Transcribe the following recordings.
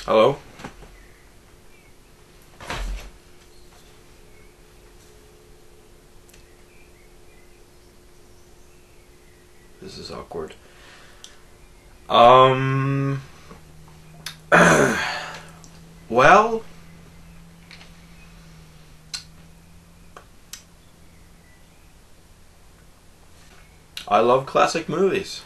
Hello? This is awkward. Well, I love classic movies.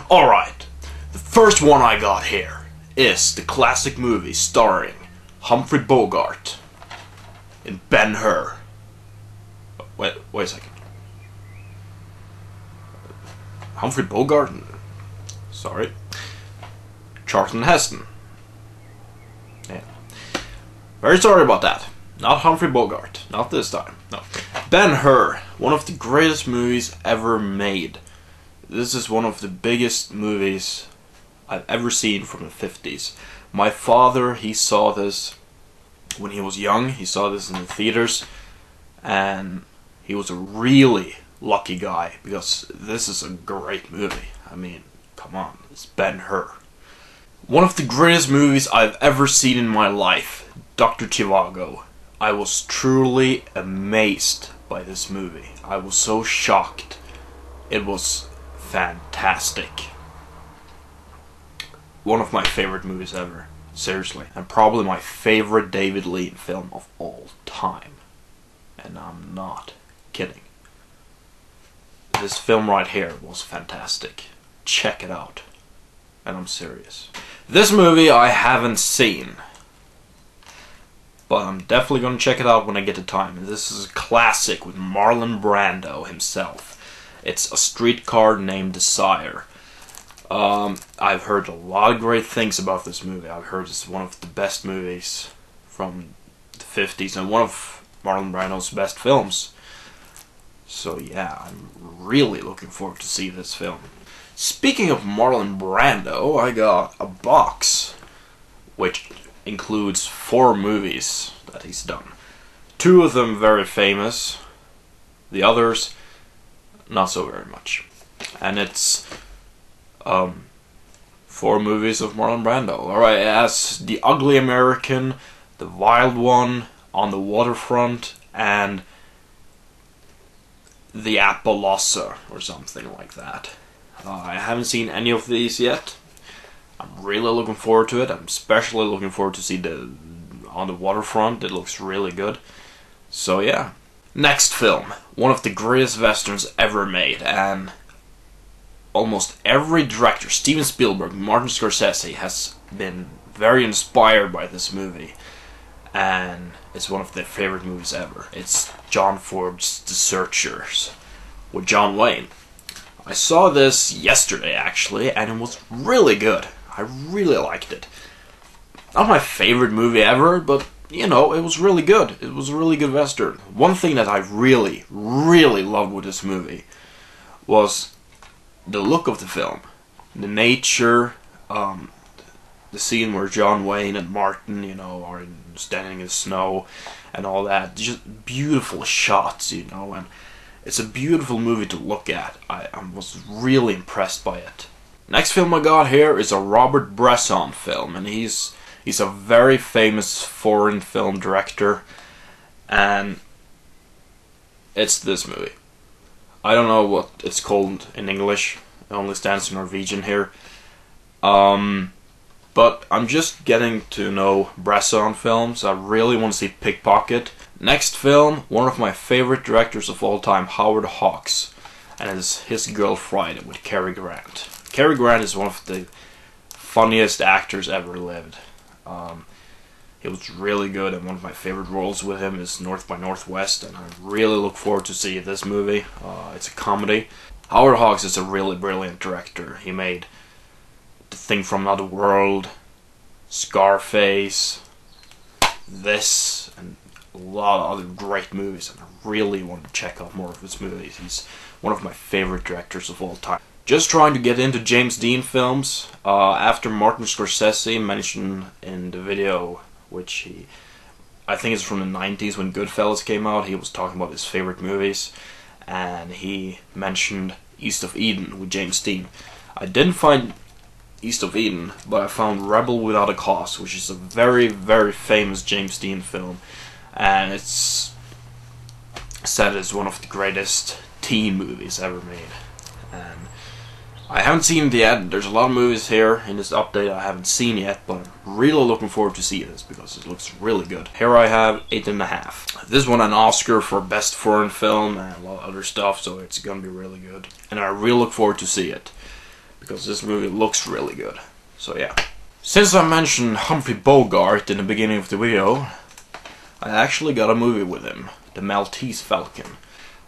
Alright, the first one I got here is the classic movie starring Humphrey Bogart in Ben-Hur. Wait a second. Humphrey Bogart? Sorry. Charlton Heston. Yeah. Very sorry about that. Not Humphrey Bogart. Not this time. No. Ben-Hur. One of the greatest movies ever made. This is one of the biggest movies I've ever seen from the 50s. My father, he saw this when he was young. He saw this in the theaters. And he was a really lucky guy, because this is a great movie. I mean, come on, it's Ben-Hur. One of the greatest movies I've ever seen in my life, Dr. Zhivago. I was truly amazed by this movie. I was so shocked. It was fantastic. One of my favorite movies ever. Seriously. And probably my favorite David Lean film of all time. And I'm not kidding. This film right here was fantastic. Check it out. And I'm serious. This movie I haven't seen, but I'm definitely gonna check it out when I get the time. This is a classic with Marlon Brando himself. It's A Streetcar Named Desire. I've heard a lot of great things about this movie. I've heard it's one of the best movies from the 50s and one of Marlon Brando's best films. So yeah, I'm really looking forward to see this film. Speaking of Marlon Brando, I got a box which includes 4 movies that he's done. 2 of them very famous, the others not so very much. And it's 4 movies of Marlon Brando. Alright, it has The Ugly American, The Wild One, On the Waterfront, and The Appaloosa, or something like that. I haven't seen any of these yet. I'm really looking forward to it. I'm especially looking forward to see the On the Waterfront. It looks really good. So yeah. Next film. One of the greatest westerns ever made, and almost every director, Steven Spielberg, Martin Scorsese, has been very inspired by this movie. And it's one of their favorite movies ever. It's John Ford's The Searchers with John Wayne. I saw this yesterday actually, and it was really good. I really liked it. Not my favorite movie ever, but you know, it was really good. It was a really good western. One thing that I really, really loved with this movie was the look of the film. The nature, the scene where John Wayne and Martin, you know, are standing in the snow and all that. Just beautiful shots, you know, and it's a beautiful movie to look at. I was really impressed by it. Next film I got here is a Robert Bresson film, and he's a very famous foreign film director, and it's this movie. I don't know what it's called in English. It only stands in Norwegian here. But I'm just getting to know Bresson films. I really want to see Pickpocket. Next film, one of my favorite directors of all time, Howard Hawks, and it's His Girl Friday with Cary Grant. Cary Grant is one of the funniest actors ever lived. He was really good, and one of my favorite roles with him is North by Northwest, and I really look forward to see this movie. It's a comedy. Howard Hawks is a really brilliant director. He made The Thing from Another World, Scarface, this, and a lot of other great movies, and I really want to check out more of his movies. He's one of my favorite directors of all time. Just trying to get into James Dean films. After Martin Scorsese mentioned in the video, which I think it's from the 90s when Goodfellas came out, he was talking about his favorite movies, and he mentioned East of Eden with James Dean. I didn't find East of Eden, but I found Rebel Without a Cause, which is a very, very famous James Dean film, and it's said it's one of the greatest teen movies ever made. And I haven't seen it yet. There's a lot of movies here in this update I haven't seen yet, but I'm really looking forward to see this because it looks really good. Here I have 8.5. This won an Oscar for Best Foreign Film and a lot of other stuff, so it's gonna be really good. And I really look forward to see it because this movie looks really good. So yeah. Since I mentioned Humphrey Bogart in the beginning of the video, I actually got a movie with him, The Maltese Falcon.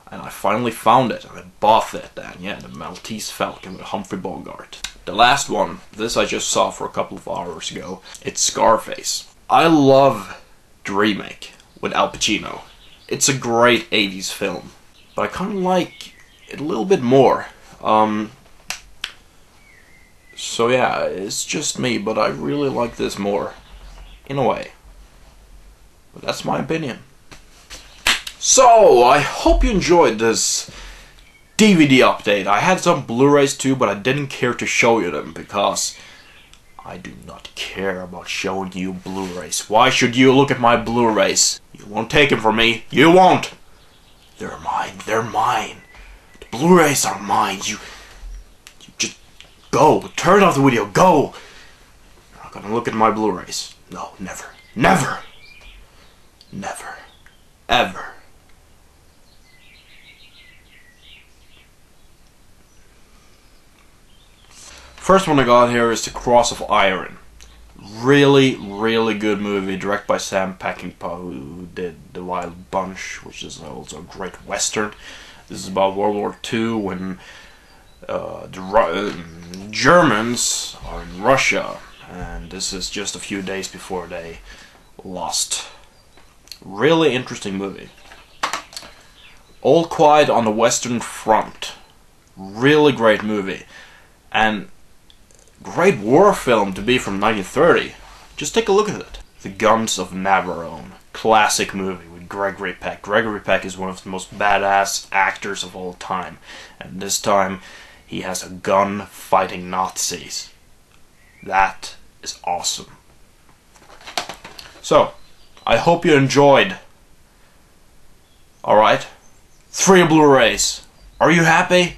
And I finally found it, and I bought it, and yeah, The Maltese Falcon with Humphrey Bogart. The last one, this I just saw for a couple of hours ago, it's Scarface. I love the remake with Al Pacino. It's a great 80s film, but I kind of like it a little bit more. So yeah, it's just me, but I really like this more, in a way. But that's my opinion. So, I hope you enjoyed this DVD update. I had some Blu-rays too, but I didn't care to show you them because I do not care about showing you Blu-rays. Why should you look at my Blu-rays? You won't take them from me. You won't! They're mine. They're mine. The Blu-rays are mine. You just go. Turn off the video. Go! You're not gonna look at my Blu-rays. No, never. Never! Never. Ever. First one I got here is The Cross of Iron. Really, really good movie, directed by Sam Peckinpah, who did The Wild Bunch, which is also a great western. This is about World War II when the Germans are in Russia, and this is just a few days before they lost. Really interesting movie. All Quiet on the Western Front. Really great movie. And great war film to be from 1930. Just take a look at it. The Guns of Navarone. Classic movie with Gregory Peck. Gregory Peck is one of the most badass actors of all time. And this time, he has a gun fighting Nazis. That is awesome. So, I hope you enjoyed. Alright? 3 Blu-rays. Are you happy?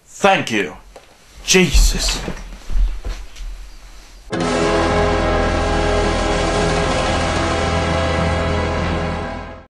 Thank you. Jesus.